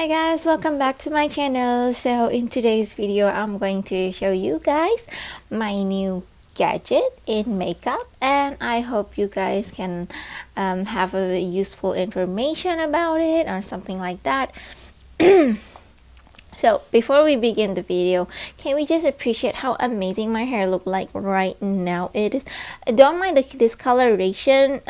Hi guys, welcome back to my channel. So in today's video I'm going to show you guys my new gadget in makeup, and I hope you guys can have a useful information about it or something like that. So before we begin the video, can we just appreciate how amazing my hair look like right now? It is, don't mind the discoloration.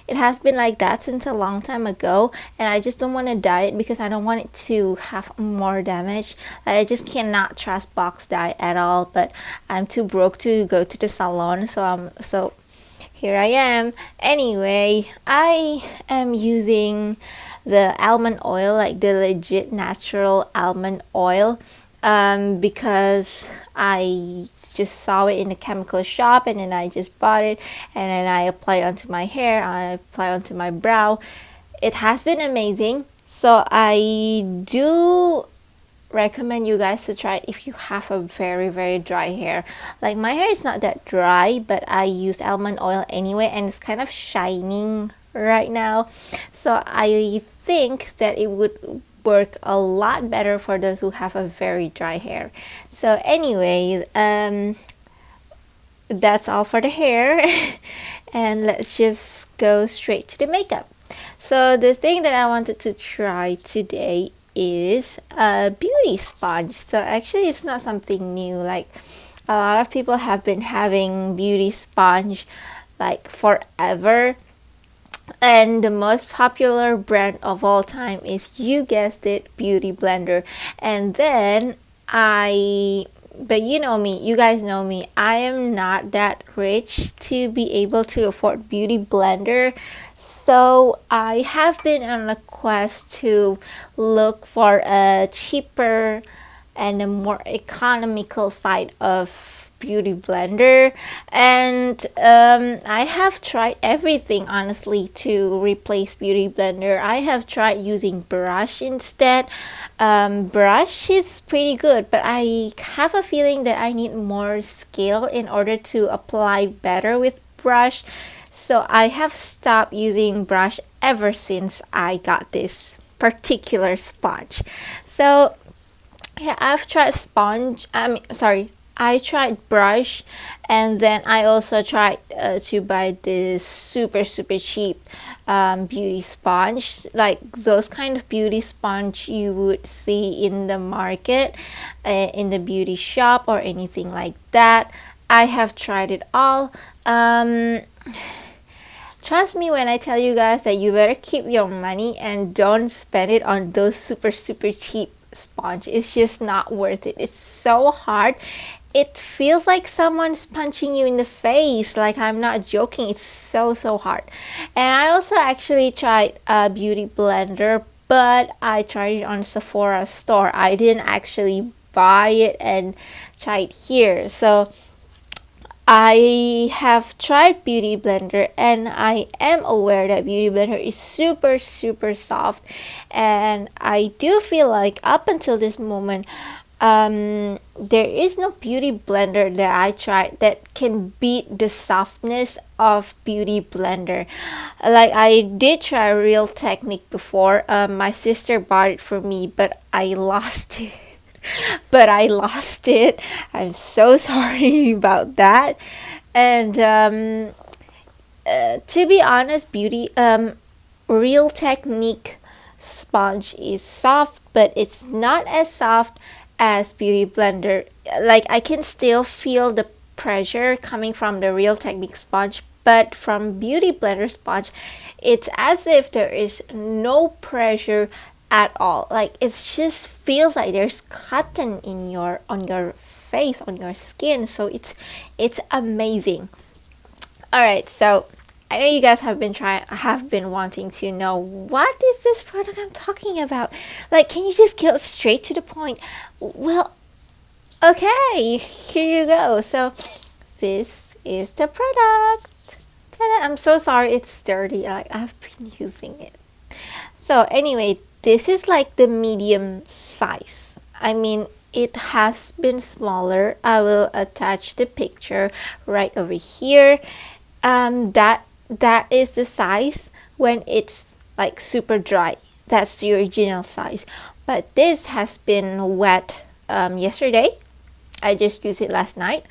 It has been like that since a long time ago, and I just don't want to dye it because I don't want it to have more damage. Like, I just cannot trust box dye at all, but I'm too broke to go to the salon, so here I am. Anyway, I am using the almond oil, like the legit natural almond oil, because I just saw it in the chemical shop, and then I just bought it, and then I apply onto my hair, I apply onto my brow. It has been amazing, so I do recommend you guys to try it if you have a very dry hair. Like, my hair is not that dry, but I use almond oil anyway, and it's kind of shining right now, so I think that it would work a lot better for those who have a very dry hair. So anyway, that's all for the hair. And let's just go straight to the makeup. So the thing that I wanted to try today is a beauty sponge. So actually it's not something new. Like, a lot of people have been having beauty sponge like forever, and the most popular brand of all time is, you guessed it, Beauty Blender. And then but you know me, you guys know me, I am not that rich to be able to afford Beauty Blender, so I have been on a quest to look for a cheaper and a more economical side of Beauty Blender. And I have tried everything, honestly, to replace Beauty Blender. I have tried using brush instead. Brush is pretty good, but I have a feeling that I need more skill in order to apply better with brush, so I have stopped using brush ever since I got this particular sponge. So yeah, I've tried sponge. I tried brush, and then I also tried to buy this super cheap beauty sponge, like those kind of beauty sponge you would see in the market, in the beauty shop or anything like that. I have tried it all. Trust me when I tell you guys that you better keep your money and don't spend it on those super cheap sponge. It's just not worth it. It's so hard. It feels like someone's punching you in the face. Like, I'm not joking. It's so hard. And I also actually tried a Beauty Blender, but I tried it on Sephora store. I didn't actually buy it and try it here. So I have tried Beauty Blender, and I am aware that Beauty Blender is super soft, and I do feel like up until this moment, there is no Beauty Blender that I tried that can beat the softness of Beauty Blender. Like, I did try Real Technique before. My sister bought it for me, but I lost it. I'm so sorry about that. And to be honest, Real Technique sponge is soft, but it's not as soft as Beauty Blender. Like, I can still feel the pressure coming from the Real Technique sponge, but from Beauty Blender sponge, it's as if there is no pressure at all. Like, it just feels like there's cotton on your face, on your skin. So it's amazing. All right, so I know you guys have been wanting to know, what is this product I'm talking about? Like, can you just go straight to the point? Well, okay, here you go. So this is the product. Ta-da! I'm so sorry it's dirty. Like, I've been using it. So anyway, this is like the medium size. I mean, it has been smaller. I will attach the picture right over here. That is the size when it's like super dry. that's the original size, but this has been wet yesterday. I just used it last night,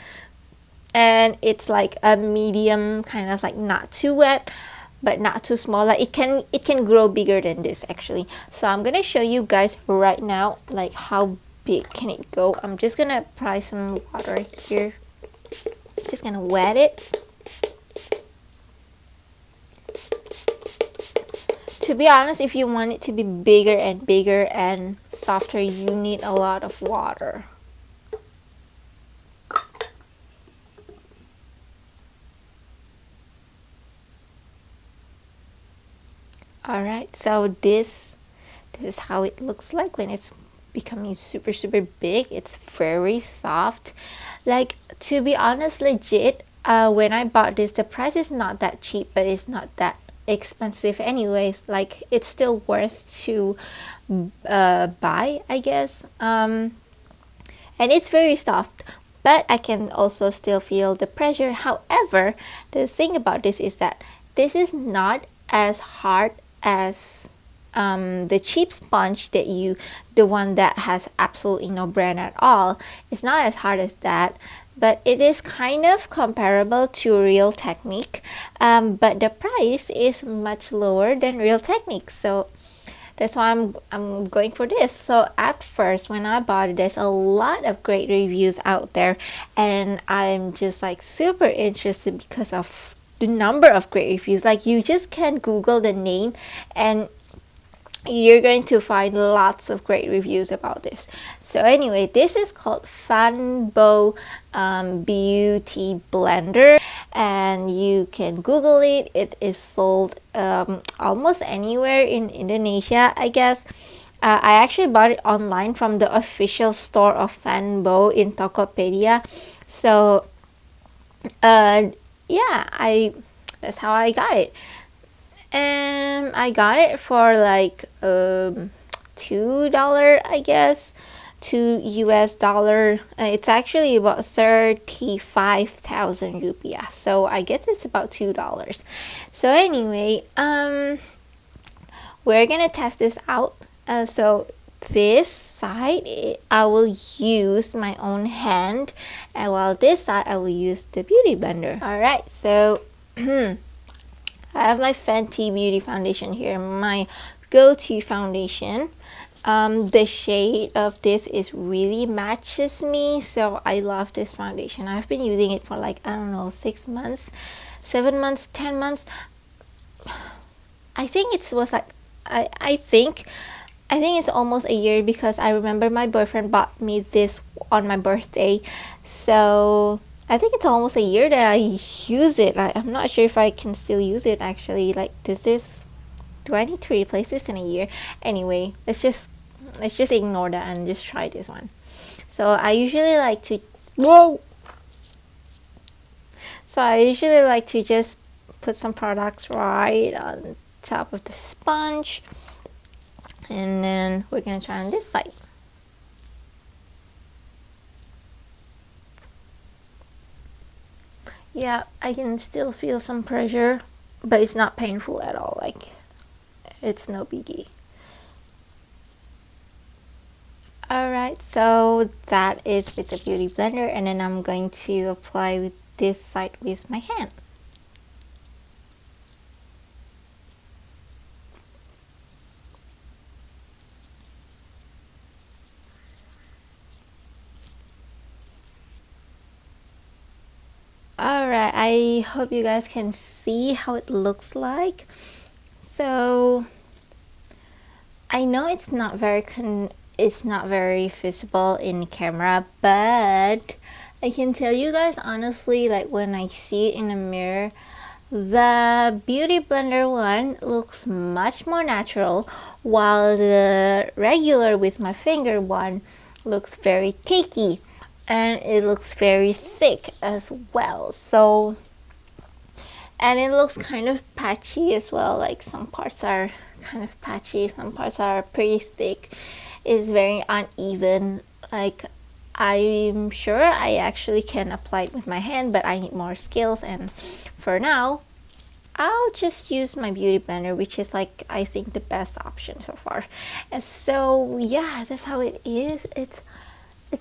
and it's like a medium, kind of like not too wet but not too small. Like it can grow bigger than this actually. So I'm gonna show you guys right now like how big can it go. I'm just gonna apply some water here, just gonna wet it. To be honest, if you want it to be bigger and bigger and softer, you need a lot of water. Alright, so this is how it looks like when it's becoming super big. It's very soft. Like, to be honest, legit, when I bought this, the price is not that cheap, but it's not that expensive anyways. Like, it's still worth to buy, I guess. And it's very soft, but I can also still feel the pressure. However, the thing about this is that this is not as hard as the cheap sponge the one that has absolutely no brand at all. It's not as hard as that, but it is kind of comparable to Real Technique, but the price is much lower than Real Technique, so that's why I'm going for this. So at first when I bought it, there's a lot of great reviews out there, and I'm just like super interested because of the number of great reviews. Like, you just can Google the name and you're going to find lots of great reviews about this. So anyway, this is called Fanbo Beauty Blender, and you can Google it. It is sold almost anywhere in Indonesia, I guess. I actually bought it online from the official store of Fanbo in Tokopedia. So yeah, that's how I got it. And I got it for like $2, I guess, $2 US. It's actually about 35,000 rupiah, so I guess it's about $2. So anyway, we're gonna test this out. So this side I will use my own hand, and while this side I will use the beauty blender. Alright, so I have my Fenty Beauty Foundation here, my go-to foundation. The shade of this is really matches me, so I love this foundation. I've been using it for like, I don't know, 6 months, 7 months, 10 months. I think it was like, I think it's almost a year, because I remember my boyfriend bought me this on my birthday. So I think it's almost a year that I use it. I'm not sure if I can still use it actually. Like, do I need to replace this in a year? Anyway, let's just ignore that and just try this one. So I usually like to just put some products right on top of the sponge, and then we're gonna try on this side. Yeah, I can still feel some pressure, but it's not painful at all. Like, it's no biggie. Alright, so that is with the beauty blender, and then I'm going to apply with this side with my hand. Alright, I hope you guys can see how it looks like. So I know it's not very visible in camera, but I can tell you guys honestly, like when I see it in the mirror, the beauty blender one looks much more natural, while the regular with my finger one looks very cakey, and it looks very thick as well. So, and it looks kind of patchy as well. Like, some parts are kind of patchy, some parts are pretty thick. It's very uneven. Like, I'm sure I actually can apply it with my hand, but I need more skills, and for now I'll just use my beauty blender, which is like I think the best option so far. And so yeah, that's how it is. It's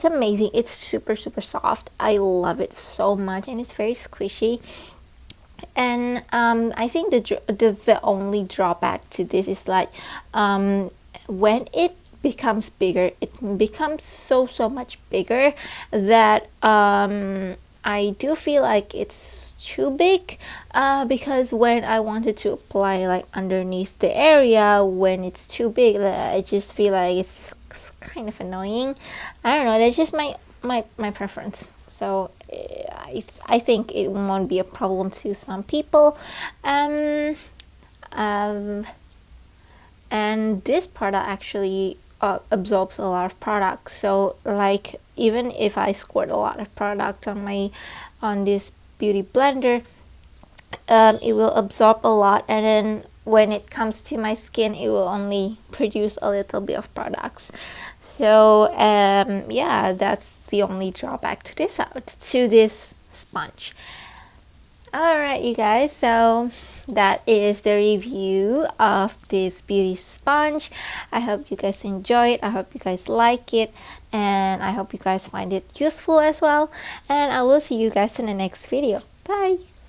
amazing. It's super super soft. I love it so much, and it's very squishy. And I think the only drawback to this is like when it becomes bigger, it becomes so much bigger that I do feel like it's too big, because when I wanted to apply like underneath the area, when it's too big, I just feel like it's kind of annoying. I don't know, that's just my preference. So I think it won't be a problem to some people. um, um, and this product actually absorbs a lot of product, so like even if I squirt a lot of product on this beauty blender, it will absorb a lot, and then when it comes to my skin, it will only produce a little bit of products. So yeah, that's the only drawback to this sponge. Alright, you guys, so that is the review of this beauty sponge. I hope you guys enjoy it. I hope you guys like it, and I hope you guys find it useful as well. And I will see you guys in the next video. Bye.